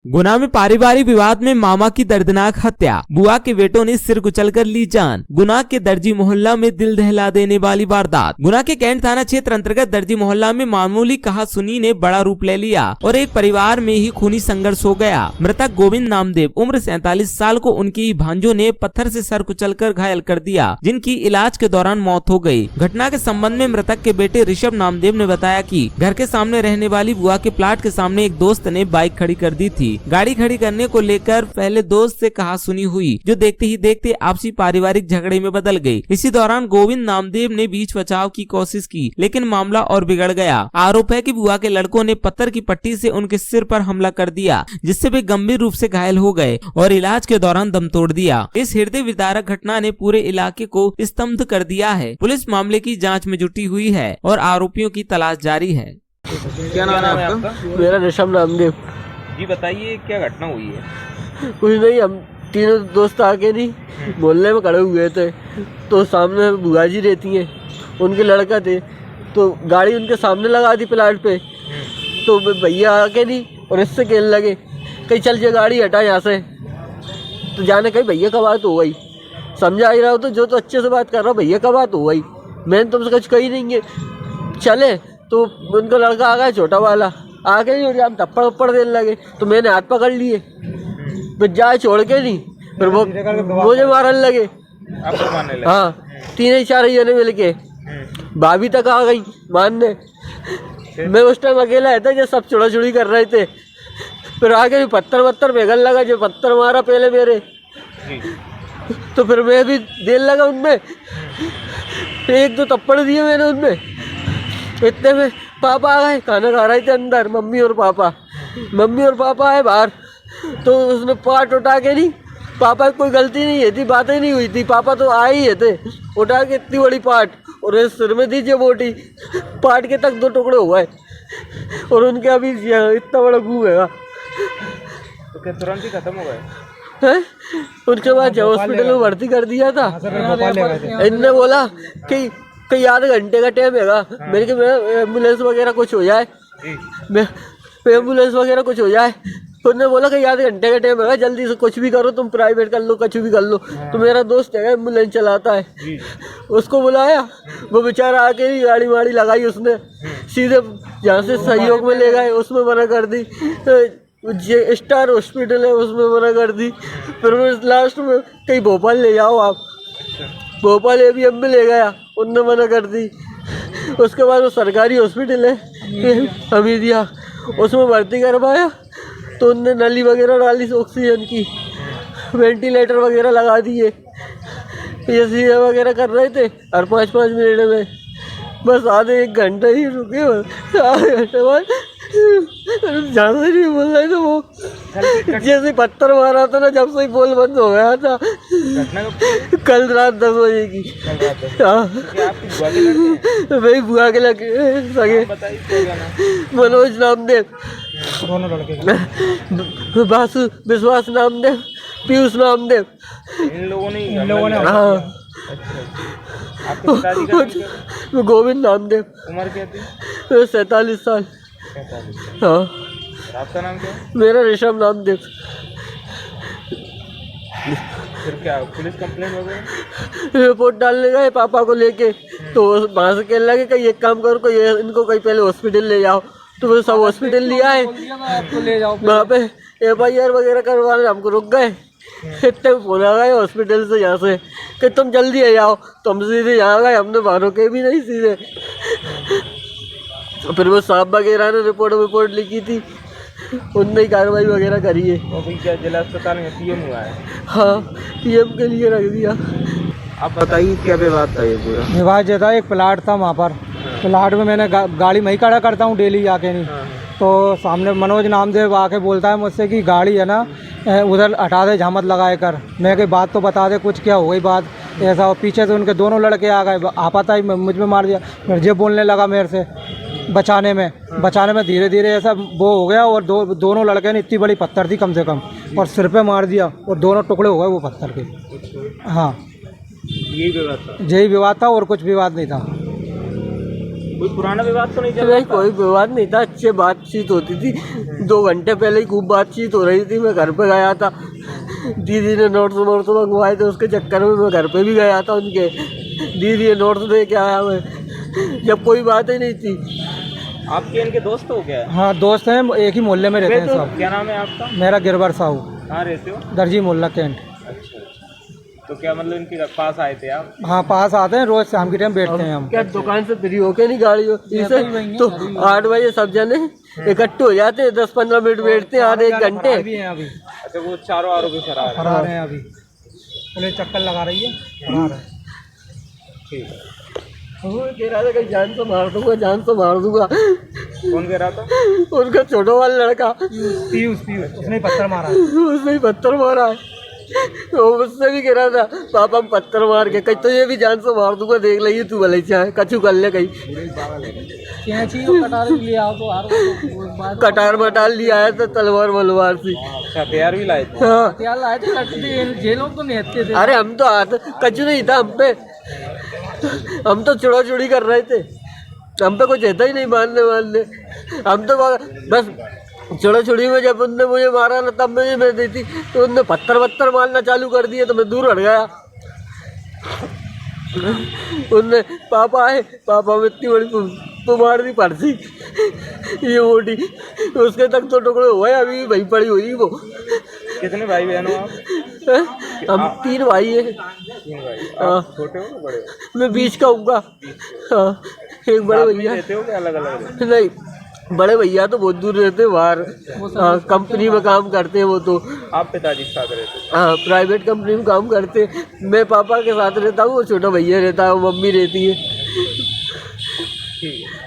गुना में पारिवारिक विवाद में मामा की दर्दनाक हत्या, बुआ के बेटों ने सिर कुचलकर ली जान। गुना के दर्जी मोहल्ला में दिल दहला देने वाली वारदात। गुना के कैंट थाना क्षेत्र अंतर्गत दर्जी मोहल्ला में मामूली कहासुनी ने बड़ा रूप ले लिया और एक परिवार में ही खूनी संघर्ष हो गया। मृतक गोविंद नामदेव उम्र 47 साल को उनकी भांजों ने पत्थर से सर कुचलकर घायल कर दिया, जिनकी इलाज के दौरान मौत हो गई। घटना के संबंध में मृतक के बेटे ऋषभ नामदेव ने बताया कि घर के सामने रहने वाली बुआ के प्लाट के सामने एक दोस्त ने बाइक खड़ी कर दी थी। गाड़ी खड़ी करने को लेकर पहले दोस्त से कहासुनी हुई, जो देखते ही देखते आपसी पारिवारिक झगड़े में बदल गई। इसी दौरान गोविंद नामदेव ने बीच बचाव की कोशिश की, लेकिन मामला और बिगड़ गया। आरोप है कि बुआ के लड़कों ने पत्थर की पट्टी से उनके सिर पर हमला कर दिया, जिससे वे गंभीर रूप से घायल हो गए और इलाज के दौरान दम तोड़ दिया। इस हृदय विदारक घटना ने पूरे इलाके को स्तब्ध कर दिया है। पुलिस मामले की जाँच में जुटी हुई है और आरोपियों की तलाश जारी है। क्या नाम है आपका? मेरा ऋषभ नामदेव। जी बताइए, क्या घटना हुई है? कुछ नहीं, हम तीनों दोस्त आके नहीं मोहल्ले में खड़े हुए थे, तो सामने बुआ जी रहती हैं, उनके लड़का थे, तो गाड़ी उनके सामने लगा दी प्लाट पे। तो भैया आके नहीं और इससे खेलने लगे, कहीं चल ये गाड़ी हटा यहाँ से। तो जाने कहीं भैया का बात हो गई, समझा ही रहा हो तो जो तो अच्छे से बात कर रहा हूँ, भैया का बात हो गई, मैंने तुमसे कुछ कही नहीं है। चले तो उनका लड़का आ गया छोटा वाला, आके नहीं और हम थप्पड़ वप्पड़ देने लगे, तो मैंने हाथ पकड़ लिए, फिर जाए छोड़ के नहीं, फिर वो मुझे मारने लगे। आपको मारने लगे? हाँ, 3-4 जने मिल के, भाभी तक आ गई मारने। मैं उस टाइम अकेला था जब सब चुड़ा-चुड़ी कर रहे थे, फिर आगे भी पत्थर वत्थर फेंकने लगा, जो पत्थर मारा पहले मेरे, तो फिर मैं भी देने लगा उनमें, 1-2 थप्पड़ दिए मैंने उनमें। इतने में पापा आ गए, खाना खा रहे थे अंदर, मम्मी और पापा आए बाहर, तो उसने पार्ट उठा के नहीं, पापा की कोई गलती नहीं है थी, बातें नहीं हुई थी, पापा तो आए ही थे, उठा के इतनी बड़ी पार्ट और इस सिर में दीजिए मोटी पार्ट के तक 2 टुकड़े हुआ है और उनके अभी इतना बड़ा खून है। तो क्या तुरंत ही खत्म हो गए? है? उनके बाद जब हॉस्पिटल में भर्ती कर दिया था, इनने बोला कि कई आधे घंटे का टाइम है, मेरे के एम्बुलेंस वगैरह कुछ हो जाए, एम्बुलेंस वगैरह कुछ हो जाए, तो उन्होंने बोला कि आधे घंटे का टाइम है, जल्दी से कुछ भी करो, तुम प्राइवेट कर लो, कुछ भी कर लो। तो मेरा दोस्त है एम्बुलेंस चलाता है, उसको बुलाया, वो बेचारा आके ही गाड़ी वाड़ी लगाई, उसने सीधे जहाँ से सहयोग में ले गए उसमें मना कर दी, जे स्टार हॉस्पिटल है उसमें मना कर दी, फिर वो लास्ट में कहीं भोपाल ले जाओ आप, भोपाल ABM में ले गया, उनने मना कर दी। उसके बाद वो सरकारी हॉस्पिटल है हमीदिया, उसमें भर्ती करवाया, तो उनने नली वगैरह डाली, ऑक्सीजन की वेंटिलेटर वगैरह लगा दिए, ये सीधे वगैरह कर रहे थे, और 5-5 मिनट में बस आधे 1 घंटा ही रुके, आधे घंटे बाद ज़्यादा नहीं बोल रहे थे। वो जैसे पत्थर मारा था ना, जब से ही बोल बंद हो गया था। कल रात 10 बजे की। हाँ, वही बुआ के लगे सगे, मनोज नामदेव, बासु विश्वास नामदेव, पीयूष नामदेव, इन लोगों ने हाँ। आपके पिताजी का नाम क्या? गोविंद नामदेव। उम्र क्या थी? 47 साल। 47। हाँ। आपका नाम क्या? मेरा ऋषभ नामदेव। फिर क्या पुलिस कंप्लेंट वगैरह? रिपोर्ट डालने गए पापा को लेके, तो वहाँ से कहने लगे कि एक काम करो, कोई इनको कहीं पहले हॉस्पिटल ले जाओ, तो वो सब हॉस्पिटल लिया है, वहाँ पे FIR वगैरह करवाने हमको रुक गए। इतने फोन आ गए हॉस्पिटल से यहाँ से कि तुम जल्दी आ जाओ, तो हम सीधे यहाँ गए, हमने बाहर के भी नहीं सीधे। फिर वो साहब वगैरह ने रिपोर्ट लिखी थी, उनने कार्रवाई वगैरह करी है। अभी क्या जिला अस्पताल में PM हुआ है? हाँ, PM के लिए रख दिया। आप बताइए क्या विवाद था ये पूरा? विवाद जो था, एक प्लाट था वहाँ पर, प्लाट में मैंने गाड़ी मैं ही खड़ा करता हूँ डेली आके नहीं, तो सामने मनोज नामदेव आके बोलता है मुझसे कि गाड़ी है ना उधर हटा दे, झामत लगाए कर। मैं कही बात तो बता दे, कुछ क्या हो गई बात ऐसा हो। पीछे से उनके दोनों लड़के आ गए, आपाता ही मुझ में मार दिया, फिर जे बोलने लगा मेरे से बचाने में धीरे धीरे ऐसा वो हो गया, और दोनों लड़के ने, इतनी बड़ी पत्थर थी कम से कम, और सिर पे मार दिया और दोनों टुकड़े हो गए वो पत्थर के। हाँ, यही विवाद था? यही विवाद था और कुछ विवाद नहीं था। कोई पुराना विवाद तो नहीं चल नहीं, रहा कोई विवाद नहीं था, अच्छी बातचीत होती थी। 2 घंटे पहले ही खूब बातचीत हो रही थी। मैं घर पे गया था, दीदी ने नोट्स मंगवाए थे, उसके चक्कर में मैं घर पे भी गया था उनके। दीदी ने नोट्स दे के आया मैं, जब कोई बात ही नहीं थी। आपके इनके दोस्त हो क्या? हाँ दोस्त हैं, एक ही मोहल्ले में रहते हैं सब। क्या नाम है आपका? मेरा गिरवर साहू, कहाँ रहते हो? दर्जी मोहल्ला कैंट। अच्छा, तो क्या मतलब इनके पास आए थे आप? हाँ पास आते हैं, रोज शाम के टाइम बैठते हैं हम। क्या दुकान से फ्री होके नहीं गाड़ी इसे तो 8 बजे सब जने इकट्ठे हो जाते हैं, 10-15 मिनट बैठते हैं, आधे 1 घंटे। भी हैं अभी, अच्छा, वो चारों आरोपी फरार है। फरार हैं अभी, पुलिस चक्कर लगा रही है, फरार है। ठीक है। वो कह रहा था कि जान से मार दूंगा, जान से मार दूंगा। कौन कह रहा था? उनका छोटा वाला लड़का, पीयूष उसने ही पत्थर मारा है। उसने ही पत्थर मारा है। वो मुझसे भी कह रहा था पापा हम पत्थर मार के कहीं तो ये भी जान से मार दूंगा, देख लेगी तू भले चाहे कछु कर ले कहीं। कटार मटार लिया आया था, तलवार वलवार से। अच्छा, हथियार भी लाए थे? हाँ, जेलों तो नहीं हत्ते थे। अरे हम तो हाथ कछु नहीं था हम पे, हम तो चुड़ा चुड़ी कर रहे थे, हम पे कुछ रहता ही नहीं मारने। हम तो बस चुड़ा चुड़ी में जब उनने मुझे मारा ना तब मुझे मैं दी थी, तो उनने पत्थर मारना चालू कर दिया, तो मैं दूर हट गया। उनने पापा आए, पापा में इतनी बड़ी मार दी पर्ची ये मोटी, उसके तक तो टुकड़े हुए, अभी भी वहीं पड़ी हुई वो। कितने भाई बहन हो आप? हम 3 भाई हैं। 3 भाई। हाँ। आप छोटे हो बड़े हो? मैं बीच का हूँगा। हाँ, एक बड़े साथ में भैया रहते हो क्या अलग अलग? नहीं, बड़े भैया तो बहुत दूर रहते हैं बाहर, कंपनी में काम करते हैं वो तो। आप पिताजी के साथ रहते हो? हाँ, प्राइवेट कंपनी में काम करते हैं। मैं पापा के साथ रहता हूँ, वो छोटा भैया रहता है, वो मम्मी रहती है। ठीक है।